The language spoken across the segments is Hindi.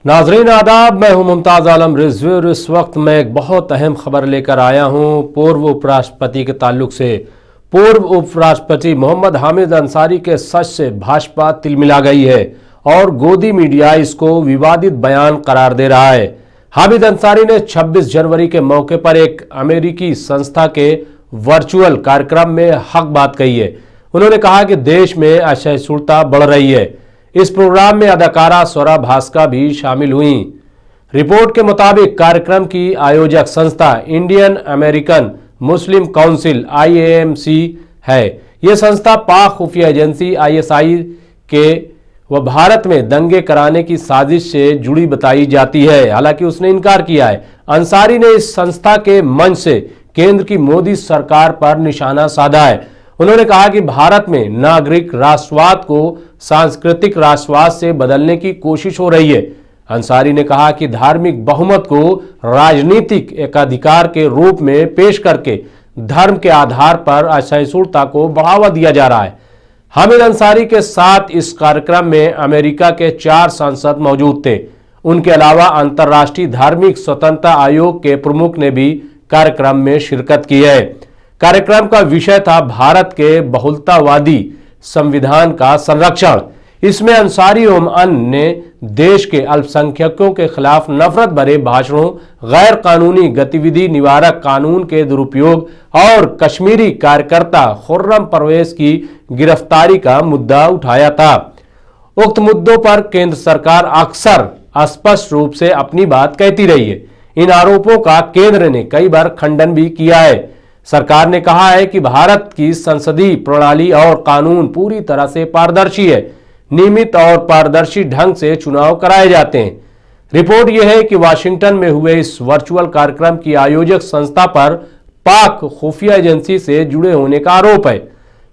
नाजरीन आदाब, मैं हूं मुमताज आलम रिजवी और इस वक्त मैं एक बहुत अहम खबर लेकर आया हूं पूर्व उपराष्ट्रपति के ताल्लुक से। पूर्व उपराष्ट्रपति मोहम्मद हामिद अंसारी के सच से भाजपा तिलमिला गई है और गोदी मीडिया इसको विवादित बयान करार दे रहा है। हामिद अंसारी ने 26 जनवरी के मौके पर एक अमेरिकी संस्था के वर्चुअल कार्यक्रम में हक बात कही है। उन्होंने कहा कि देश में असहिष्णुता बढ़ रही है। इस प्रोग्राम में अदाकारा स्वरा भास्कर भी शामिल हुई। रिपोर्ट के मुताबिक कार्यक्रम की आयोजक संस्था इंडियन अमेरिकन मुस्लिम काउंसिल IAMC है। यह संस्था पाक खुफिया एजेंसी ISI के व भारत में दंगे कराने की साजिश से जुड़ी बताई जाती है। हालांकि उसने इनकार किया है। अंसारी ने इस संस्था के मंच से केंद्र की मोदी सरकार पर निशाना साधा है। उन्होंने कहा कि भारत में नागरिक राष्ट्रवाद को सांस्कृतिक राष्ट्रवाद से बदलने की कोशिश हो रही है। अंसारी ने कहा कि धार्मिक बहुमत को राजनीतिक एकाधिकार के रूप में पेश करके धर्म के आधार पर असहिष्णुता को बढ़ावा दिया जा रहा है। हामिद अंसारी के साथ इस कार्यक्रम में अमेरिका के 4 सांसद मौजूद थे। उनके अलावा अंतर्राष्ट्रीय धार्मिक स्वतंत्रता आयोग के प्रमुख ने भी कार्यक्रम में शिरकत की है। कार्यक्रम का विषय था भारत के बहुलतावादी संविधान का संरक्षण। इसमें अंसारी एवं अन्य ने देश के अल्पसंख्यकों के खिलाफ नफरत भरे भाषणों, गैर कानूनी गतिविधि निवारक कानून के दुरुपयोग और कश्मीरी कार्यकर्ता खुर्रम परवेज की गिरफ्तारी का मुद्दा उठाया था। उक्त मुद्दों पर केंद्र सरकार अक्सर स्पष्ट रूप से अपनी बात कहती रही है। इन आरोपों का केंद्र ने कई बार खंडन भी किया है। सरकार ने कहा है कि भारत की संसदीय प्रणाली और कानून पूरी तरह से पारदर्शी है। नियमित और पारदर्शी ढंग से चुनाव कराए जाते हैं। रिपोर्ट यह है कि वाशिंगटन में हुए इस वर्चुअल कार्यक्रम की आयोजक संस्था पर पाक खुफिया एजेंसी से जुड़े होने का आरोप है।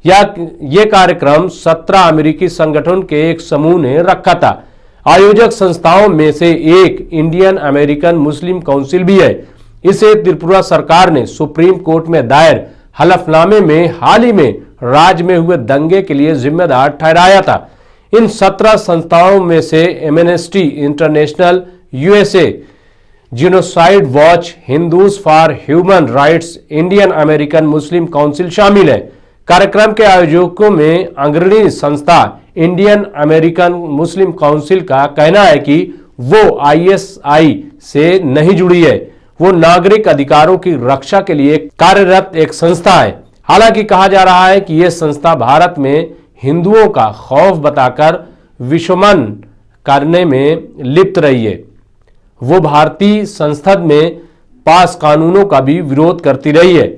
यह कार्यक्रम 17 अमेरिकी संगठन के एक समूह ने रखा था। आयोजक संस्थाओं में से एक इंडियन अमेरिकन मुस्लिम काउंसिल भी है। इसे त्रिपुरा सरकार ने सुप्रीम कोर्ट में दायर हलफनामे में हाल ही में राज्य में हुए दंगे के लिए जिम्मेदार ठहराया था। इन 17 संस्थाओं में से amnesty international, USA, genocide watch, Hindus for human rights, Indian American Muslim council शामिल है। कार्यक्रम के आयोजकों में अग्रणी संस्था इंडियन अमेरिकन मुस्लिम काउंसिल का कहना है कि वो ISI से नहीं जुड़ी है। वो नागरिक अधिकारों की रक्षा के लिए कार्यरत एक संस्था है। हालांकि कहा जा रहा है कि यह संस्था भारत में हिंदुओं का खौफ बताकर विषमन करने में लिप्त रही है। वो भारतीय संसद में पास कानूनों का भी विरोध करती रही है।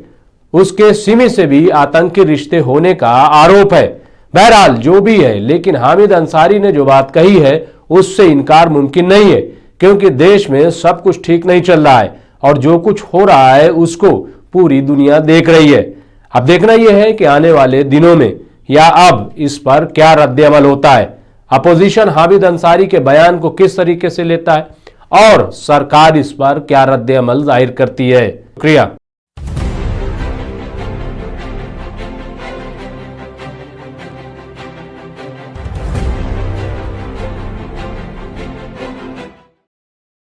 उसके सिमी से भी आतंकी रिश्ते होने का आरोप है। बहरहाल जो भी है, लेकिन हामिद अंसारी ने जो बात कही है उससे इनकार मुमकिन नहीं है, क्योंकि देश में सब कुछ ठीक नहीं चल रहा है और जो कुछ हो रहा है उसको पूरी दुनिया देख रही है। अब देखना यह है कि आने वाले दिनों में या अब इस पर क्या रद्द-ए-अमल होता है। अपोजिशन हामिद अंसारी के बयान को किस तरीके से लेता है और सरकार इस पर क्या रद्द-ए-अमल जाहिर करती है। शुक्रिया।